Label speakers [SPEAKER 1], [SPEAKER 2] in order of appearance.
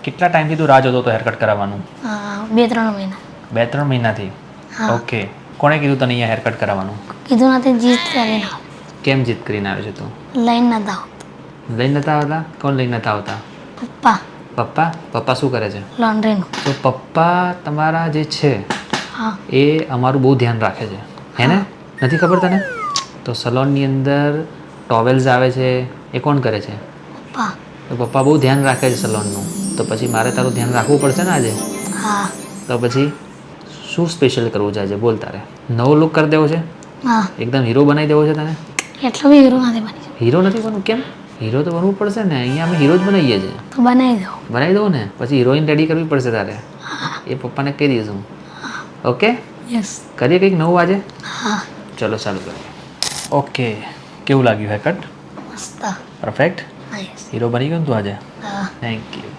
[SPEAKER 1] કેટલા ટાઈમથી તું રાહ જોતો હતો હેરકટ કરાવવાનું?
[SPEAKER 2] 2-3 મહિના.
[SPEAKER 1] 2-3 મહિનાથી?
[SPEAKER 2] હા.
[SPEAKER 1] ઓકે. કોણે કીધું તને અહીંયા હેરકટ કરાવવાનું?
[SPEAKER 2] કીધું નથી, જીત કરીને
[SPEAKER 1] કેમ જીદ કરીને આવ્યો છે તું?
[SPEAKER 2] લઈને નતા આવતા.
[SPEAKER 1] લઈને નતા આવતા? કોણ લઈને નતા આવતા?
[SPEAKER 2] પપ્પા.
[SPEAKER 1] પપ્પા શું કરે છે?
[SPEAKER 2] લોન્ડ્રીનું.
[SPEAKER 1] તો પપ્પા તમારા જે છે
[SPEAKER 2] હા.
[SPEAKER 1] એ અમારું બહુ ધ્યાન રાખે છે, હે ને? નથી ખબર તને? તો સલોનની અંદર ટોવેલ્સ આવે છે એ કોણ કરે છે?
[SPEAKER 2] પપ્પા.
[SPEAKER 1] તો પપ્પા બહુ ધ્યાન રાખે છે સલોનનું. તો પછી મારે તારું ધ્યાન રાખવું પડશે ને આજે?
[SPEAKER 2] હા.
[SPEAKER 1] તો પછી શું સ્પેશિયલ કરવું છે આજે? બોલ તારે. નવો લુક કરી દેવો છે?
[SPEAKER 2] હા.
[SPEAKER 1] એકદમ હીરો બનાવી દેવો છે તને?
[SPEAKER 2] એટલો બી હીરો નથી બની શકતો.
[SPEAKER 1] હીરો નથી બનવું? કેમ? હીરો તો બનવું પડશે ને, અહીંયા અમે હીરો જ બનાવીએ છીએ.
[SPEAKER 2] તો બનાવી દો.
[SPEAKER 1] બનાવી દઉં ને? પછી હિરોઈન રેડી કરવી પડશે તારે. એ પપ્પાને કહી દઈશું. ઓકે?
[SPEAKER 2] યસ.
[SPEAKER 1] કરીએ કંઈક નવું આજે?
[SPEAKER 2] હા.
[SPEAKER 1] ચલો ચાલુ કરીએ. ઓકે, કેવું લાગ્યું હેરકટ?
[SPEAKER 2] મસ્ત.
[SPEAKER 1] પરફેક્ટ?
[SPEAKER 2] હા. યસ.
[SPEAKER 1] હીરો બની ગયો ને તું આજે?
[SPEAKER 2] હા.
[SPEAKER 1] Thank you.